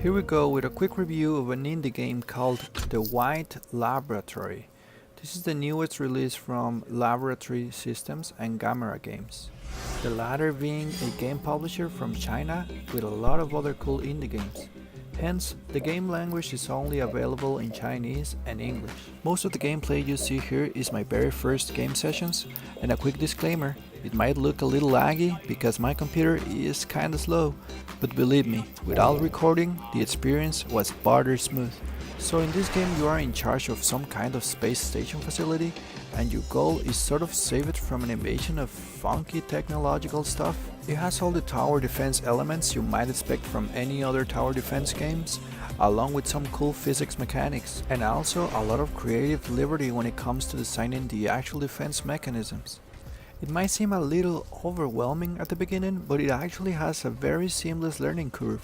Here we go with a quick review of an indie game called The White Laboratory. This is the newest release from Laboratory Systems and Gamera Games, the latter being a game publisher from China with a lot of other cool indie games. Hence, the game language is only available in Chinese and English. Most of the gameplay you see here is my very first game sessions, and a quick disclaimer, it might look a little laggy because my computer is kinda slow, but believe me, without recording, the experience was butter smooth. So in this game you are in charge of some kind of space station facility, and your goal is sort of save it from an invasion of funky technological stuff. It has all the tower defense elements you might expect from any other tower defense games, along with some cool physics mechanics, and also a lot of creative liberty when it comes to designing the actual defense mechanisms. It might seem a little overwhelming at the beginning, but it actually has a very seamless learning curve.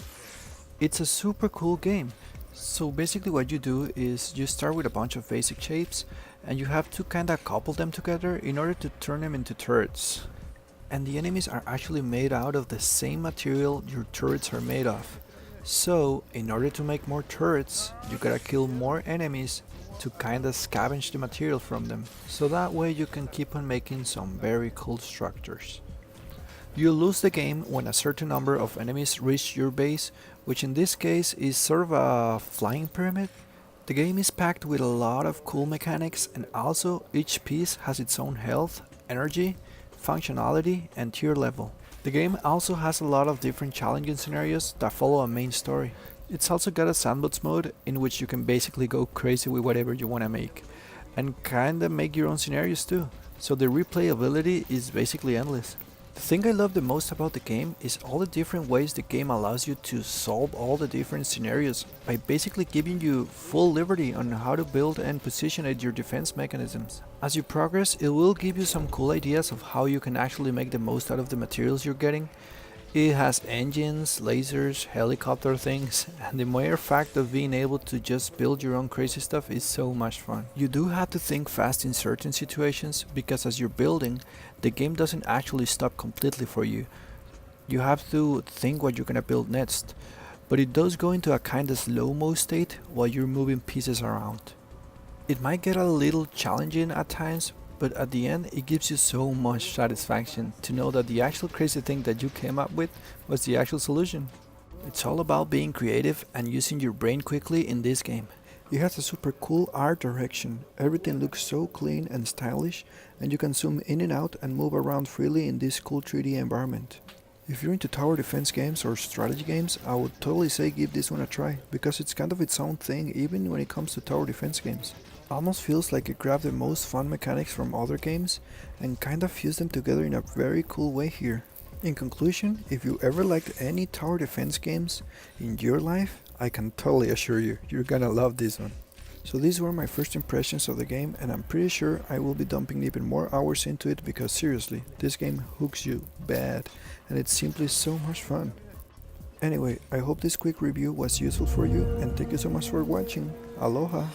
It's a super cool game. So basically what you do is you start with a bunch of basic shapes, and you have to kinda couple them together in order to turn them into turrets. And the enemies are actually made out of the same material your turrets are made of. So in order to make more turrets, you gotta kill more enemies to kinda scavenge the material from them, so that way you can keep on making some very cool structures. You lose the game when a certain number of enemies reach your base, which in this case is sort of a flying pyramid. The game is packed with a lot of cool mechanics, and also each piece has its own health, energy, functionality and tier level. The game also has a lot of different challenging scenarios that follow a main story. It's also got a sandbox mode in which you can basically go crazy with whatever you wanna make, and kinda make your own scenarios too, so the replayability is basically endless. The thing I love the most about the game is all the different ways the game allows you to solve all the different scenarios by basically giving you full liberty on how to build and position your defense mechanisms. As you progress, it will give you some cool ideas of how you can actually make the most out of the materials you're getting. It has engines, lasers, helicopter things, and the mere fact of being able to just build your own crazy stuff is so much fun. You do have to think fast in certain situations, because as you're building, the game doesn't actually stop completely for you. You have to think what you're gonna build next, but it does go into a kinda slow-mo state while you're moving pieces around. It might get a little challenging at times, but at the end it gives you so much satisfaction to know that the actual crazy thing that you came up with was the actual solution. It's all about being creative and using your brain quickly in this game. It has a super cool art direction, everything looks so clean and stylish, and you can zoom in and out and move around freely in this cool 3D environment. If you're into tower defense games or strategy games, I would totally say give this one a try, because it's kind of its own thing even when it comes to tower defense games. Almost feels like it grabbed the most fun mechanics from other games and kind of fused them together in a very cool way here. In conclusion, if you ever liked any tower defense games in your life, I can totally assure you, you're gonna love this one. So these were my first impressions of the game, and I'm pretty sure I will be dumping even more hours into it, because seriously, this game hooks you bad and it's simply so much fun. Anyway, I hope this quick review was useful for you, and thank you so much for watching. Aloha!